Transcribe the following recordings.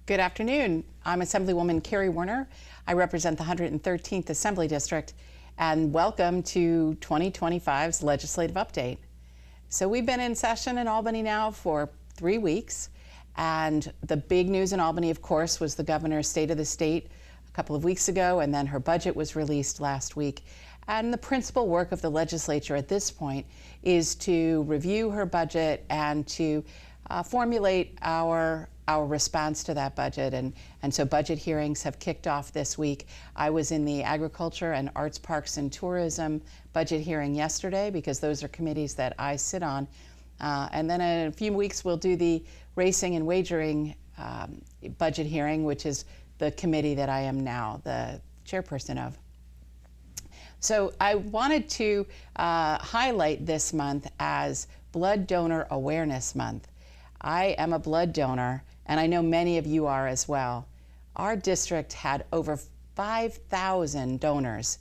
Good afternoon. I'm Assemblywoman Carrie Woerner. I represent the 113th Assembly District, and welcome to 2025's Legislative Update. So we've been in session in Albany now for 3 weeks, and the big news in Albany, of course, was the governor's State of the State a couple of weeks ago, and then her budget was released last week. And the principal work of the legislature at this point is to review her budget and to formulate our response to that budget. And so budget hearings have kicked off this week. I was in the Agriculture and Arts, Parks and Tourism budget hearing yesterday because those are committees that I sit on. And then in a few weeks we'll do the Racing and Wagering budget hearing, which is the committee that I am now the chairperson of. So I wanted to highlight this month as Blood Donor Awareness Month. I am a blood donor, and I know many of you are as well. Our district had over 5,000 donors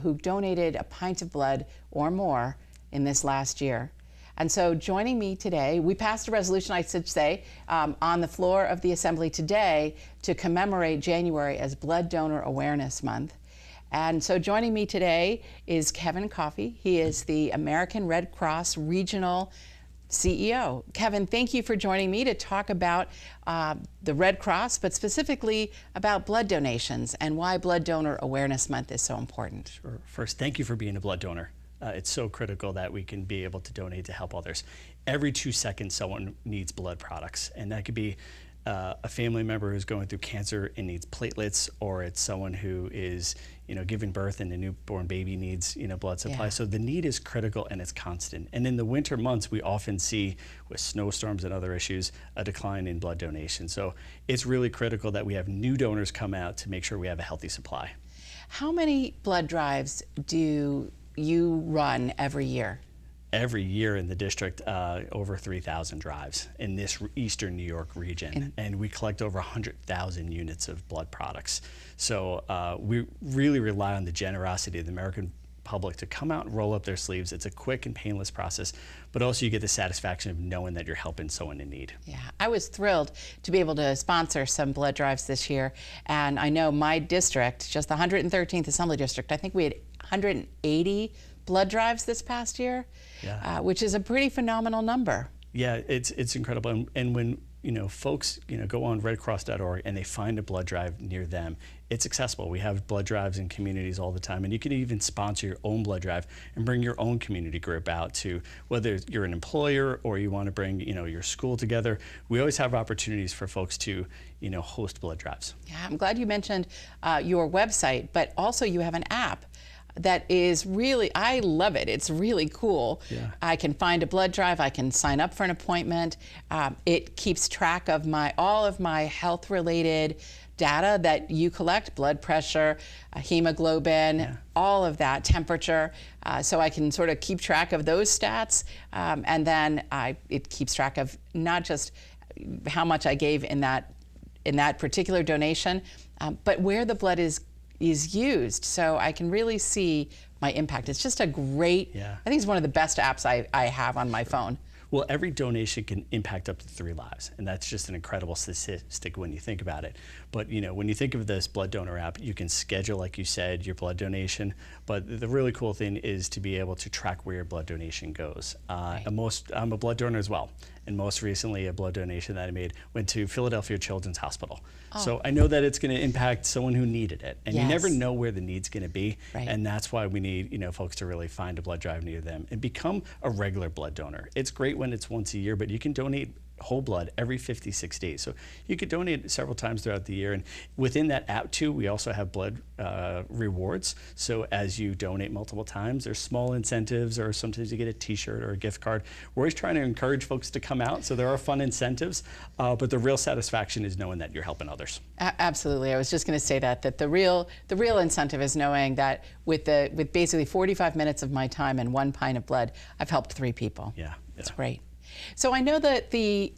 who donated a pint of blood or more in this last year. And so joining me today, we passed a resolution, I should say, on the floor of the Assembly today to commemorate January as Blood Donor Awareness Month. And so joining me today is Kevin Coffey. He is the American Red Cross Regional CEO. Kevin, thank you for joining me to talk about the Red Cross, but specifically about blood donations and why Blood Donor Awareness Month is so important. Sure. First, thank you for being a blood donor. It's so critical that we can be able to donate to help others. Every 2 seconds, someone needs blood products, and that could be a family member who's going through cancer and needs platelets, or it's someone who is, giving birth and a newborn baby needs, blood supply. Yeah. So the need is critical and it's constant. And in the winter months, we often see, with snowstorms and other issues, a decline in blood donation. So it's really critical that we have new donors come out to make sure we have a healthy supply. How many blood drives do you run every year? Every year in the district, over 3,000 drives in this eastern New York region, and we collect over 100,000 units of blood products. So we really rely on the generosity of the American public to come out and roll up their sleeves. It's a quick and painless process, but also you get the satisfaction of knowing that you're helping someone in need. Yeah, I was thrilled to be able to sponsor some blood drives this year, and I know my district, just the 113th Assembly District, I think we had 180 blood drives this past year, yeah. Which is a pretty phenomenal number. Yeah, it's incredible. And when folks go on redcross.org and they find a blood drive near them, it's accessible. We have blood drives in communities all the time, and you can even sponsor your own blood drive and bring your own community group out to, whether you're an employer or you want to bring your school together. We always have opportunities for folks to host blood drives. Yeah, I'm glad you mentioned your website, but also you have an app that is really, I love it. It's really cool. Yeah. I can find a blood drive. I can sign up for an appointment. It keeps track of all of my health-related data that you collect: blood pressure, hemoglobin, yeah. All of that, temperature. So I can sort of keep track of those stats, and then it keeps track of not just how much I gave in that particular donation, but where the blood is used, so I can really see my impact. It's just a great, yeah. I think it's one of the best apps I have on my phone. Well, every donation can impact up to 3 lives, and that's just an incredible statistic when you think about it. But when you think of this blood donor app, you can schedule, like you said, your blood donation. But the really cool thing is to be able to track where your blood donation goes. Right. I'm a blood donor as well, and most recently a blood donation that I made went to Philadelphia Children's Hospital. Oh. So I know that it's going to impact someone who needed it, and yes. You never know where the need's going to be, right. And that's why we need folks to really find a blood drive near them and become a regular blood donor. It's great when it's once a year, but you can donate whole blood every 56 days. So you could donate several times throughout the year. And within that app too, we also have blood rewards. So as you donate multiple times, there's small incentives, or sometimes you get a t-shirt or a gift card. We're always trying to encourage folks to come out. So there are fun incentives, but the real satisfaction is knowing that you're helping others. Absolutely. I was just going to say that the real incentive is knowing that with basically 45 minutes of my time and 1 pint of blood, I've helped 3 people. Yeah. That's great. So I know that the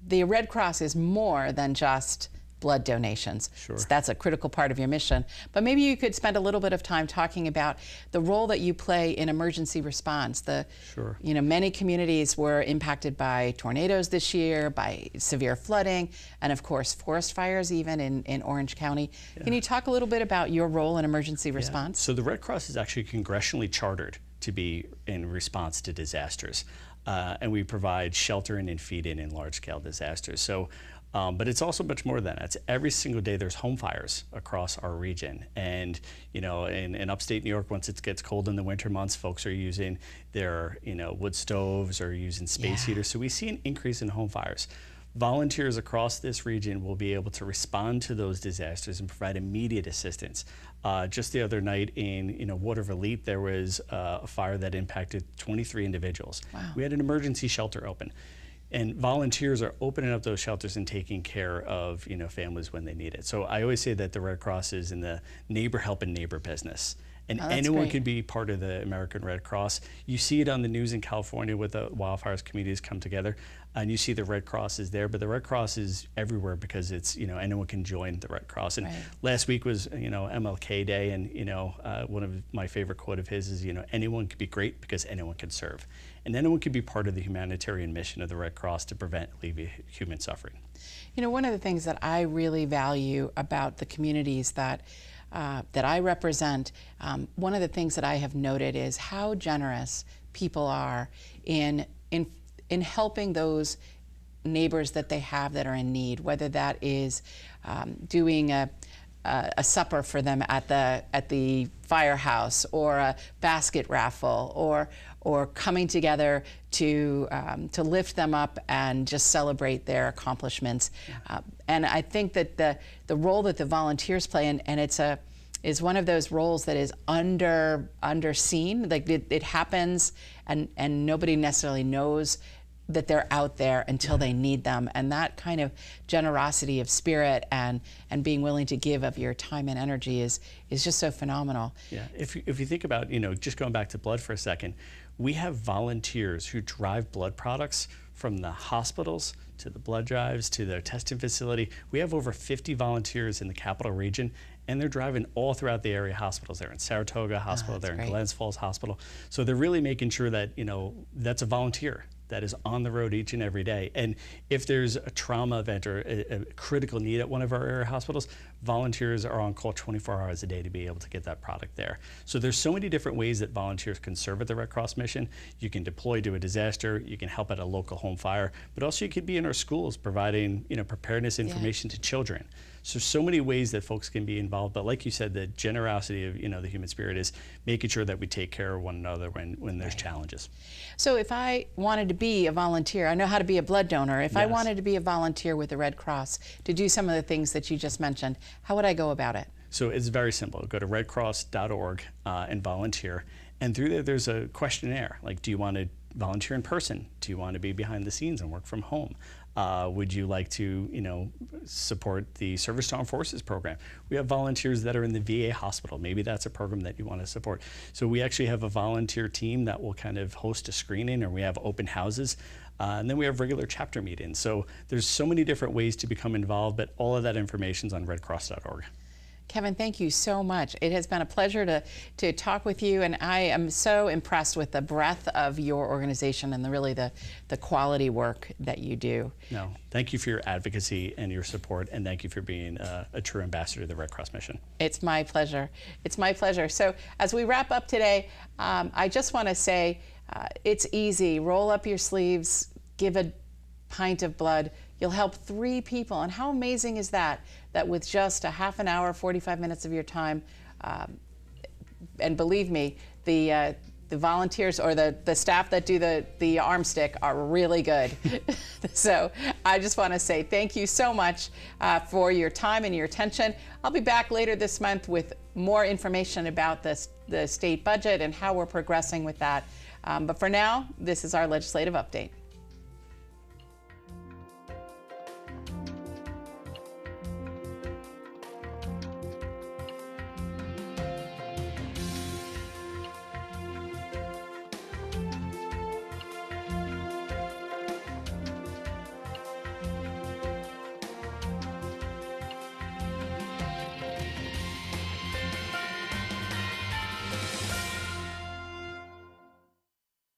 Red Cross is more than just blood donations. Sure. So that's a critical part of your mission. But maybe you could spend a little bit of time talking about the role that you play in emergency response. Sure. Many communities were impacted by tornadoes this year, by severe flooding, and of course forest fires even in Orange County. Yeah. Can you talk a little bit about your role in emergency response? So the Red Cross is actually congressionally chartered to be in response to disasters. And we provide sheltering and feed-in large-scale disasters. So, but it's also much more than that. It's every single day there's home fires across our region. And, in upstate New York, once it gets cold in the winter months, folks are using their, wood stoves or using space heaters. So we see an increase in home fires. Volunteers across this region will be able to respond to those disasters and provide immediate assistance. Just the other night in Woerner, there was a fire that impacted 23 individuals. Wow. We had an emergency shelter open. And volunteers are opening up those shelters and taking care of families when they need it. So I always say that the Red Cross is in the neighbor helping neighbor business. And anyone could be part of the American Red Cross. You see it on the news in California with the wildfires, communities come together, and you see the Red Cross is there. But the Red Cross is everywhere because it's, anyone can join the Red Cross. And last week was, MLK Day, and, one of my favorite quote of his is, anyone can be great because anyone can serve. And anyone can be part of the humanitarian mission of the Red Cross to prevent and alleviate human suffering. One of the things that I really value about the communities that I represent, one of the things that I have noted is how generous people are in helping those neighbors that they have that are in need, whether that is doing a supper for them at the firehouse, or a basket raffle, or coming together to lift them up and just celebrate their accomplishments. And I think that the role that the volunteers play, and is one of those roles that is underseen. Like it happens, and nobody necessarily knows that they're out there until they need them. And that kind of generosity of spirit and being willing to give of your time and energy is just so phenomenal. Yeah, if you think about, just going back to blood for a second, we have volunteers who drive blood products from the hospitals to the blood drives to their testing facility. We have over 50 volunteers in the capital region, and they're driving all throughout the area hospitals. They're in Saratoga Hospital, they're in Glens Falls Hospital. So they're really making sure that, that's a volunteer that is on the road each and every day. And if there's a trauma event or a critical need at one of our area hospitals, volunteers are on call 24 hours a day to be able to get that product there. So there's so many different ways that volunteers can serve at the Red Cross mission. You can deploy to a disaster, you can help at a local home fire, but also you could be in our schools providing preparedness information to children. So many ways that folks can be involved, but like you said, the generosity of the human spirit is making sure that we take care of one another when there's challenges. So if I wanted to be a volunteer, I know how to be a blood donor. If I wanted to be a volunteer with the Red Cross to do some of the things that you just mentioned, how would I go about it? So it's very simple. Go to redcross.org and volunteer. And through there, there's a questionnaire. Like, do you want to volunteer in person? Do you want to be behind the scenes and work from home? Would you like to, support the Service to Armed Forces program? We have volunteers that are in the VA hospital. Maybe that's a program that you want to support. So we actually have a volunteer team that will kind of host a screening, or we have open houses. And then we have regular chapter meetings. So there's so many different ways to become involved, but all of that information is on redcross.org. Kevin, thank you so much. It has been a pleasure to talk with you, and I am so impressed with the breadth of your organization and really the quality work that you do. No, thank you for your advocacy and your support, and thank you for being a true ambassador of the Red Cross mission. It's my pleasure. It's my pleasure. So as we wrap up today, I just want to say it's easy. Roll up your sleeves, give a pint of blood. You'll help 3 people. And how amazing is that? That with just a half an hour, 45 minutes of your time, and believe me, the volunteers or the staff that do the arm stick are really good. So I just want to say thank you so much for your time and your attention. I'll be back later this month with more information about the state budget and how we're progressing with that. But for now, this is our legislative update.